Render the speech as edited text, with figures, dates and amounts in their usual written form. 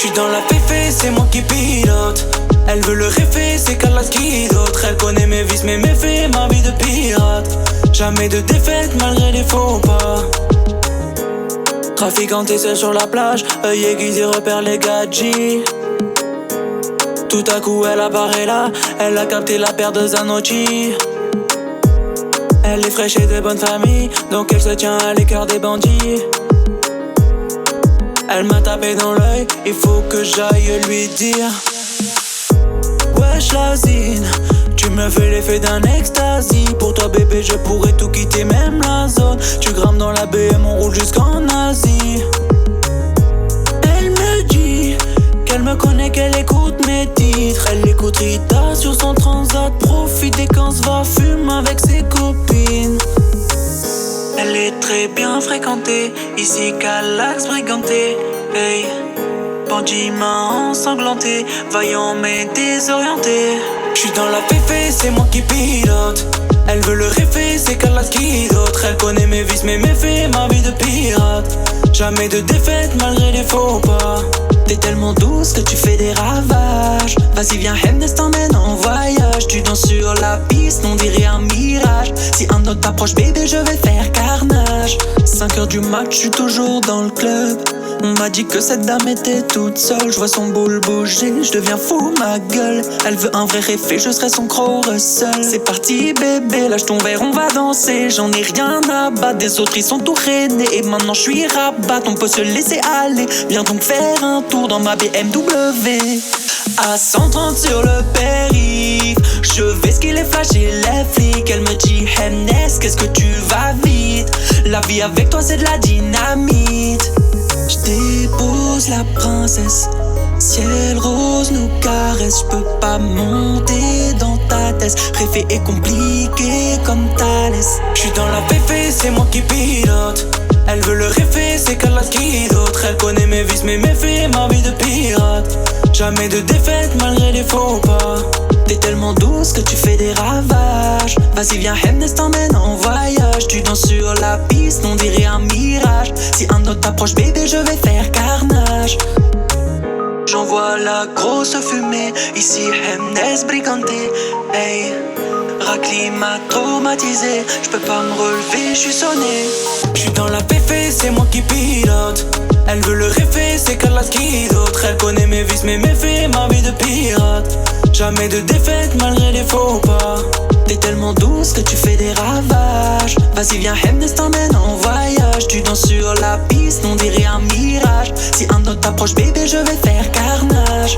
J'suis dans la féfé, c'est moi qui pilote. Elle veut le réfé, c'est Carla qui d'autre. Elle connaît mes vices, mes méfaits, ma vie de pirate. Jamais de défaite malgré les faux pas. Trafiquante et seule sur la plage, œil aiguisé repère les gadgets. Tout à coup elle apparaît là, elle a capté la paire de Zanotti. Elle est fraîche et de bonne famille, donc elle se tient à l'écart des bandits. Elle m'a tapé dans l'œil, il faut que j'aille lui dire. Wesh la zine, tu me fais l'effet d'un ecstasy. Pour toi bébé je pourrais tout quitter, même la zone. Tu grammes dans la BM, on roule jusqu'en Asie. Elle me dit qu'elle me connaît, qu'elle écoute mes titres. Elle écoute Rita sur son transat. Profite et quand se va fumer avec ses copines. Elle est très bien fréquentée, ici Calax briganté. Hey, bandit m'a ensanglanté, vaillant mais désorienté. J'suis dans la féfé, c'est moi qui pilote. Elle veut le réfé, c'est Calax qui d'autre. Elle connaît mes vices, mes méfaits, ma vie de pirate. Jamais de défaite malgré les faux pas. T'es tellement douce que tu fais des ravages. Vas-y viens Hemnes t'emmène en voyage. Tu danses sur la piste, on dirait un mirage. Si un autre t'approche bébé je vais faire carnage. 5h du mat, j'suis toujours dans le club. On m'a dit que cette dame était toute seule. J'vois son boule bouger, j'deviens fou ma gueule. Elle veut un vrai réfé, je serai son croc seul. C'est parti bébé, lâche ton verre, on va danser. J'en ai rien à battre, des autres ils sont tout rainés. Et maintenant j'suis rabat, on peut se laisser aller. Viens donc faire un tour dans ma BMW. À 130 sur le périph', je vais skiller flasher les flics. Elle me dit Hemnes, qu'est-ce que tu vas vite. La vie avec toi c'est de la dynamite. J'dépose la princesse, ciel rose nous caresse. J'peux pas monter dans ta tête, réfé est compliqué comme Thalès. J'suis dans la féfé, c'est moi qui pilote. Elle veut le réfé, c'est Carla qui d'autre. Elle connaît mes vices, mes méfaits, ma vie de pirate. Jamais de défaite malgré les faux pas. T'es tellement douce que tu fais des ravages. Vas-y viens Hemnes t'emmène en voyage. Tu danses sur la piste, on dirait un mirage. Si un autre t'approche bébé je vais faire carnage. J'envoie la grosse fumée, ici Hemnes briganté. Hey, Racli m'a traumatisé, j'peux pas me relever, j'suis sonné. J'suis dans la féfé, c'est moi qui pilote. Elle veut le réfé, c'est Carla qui d'autre. Elle connaît mes vices, mes méfaits, ma vie de pirate. Jamais de défaite malgré les faux pas. T'es tellement douce que tu fais des ravages. Vas-y viens Hemnes t'emmène en voyage. Tu danses sur la piste, on dirait un mirage. Si un autre t'approche bébé je vais faire carnage.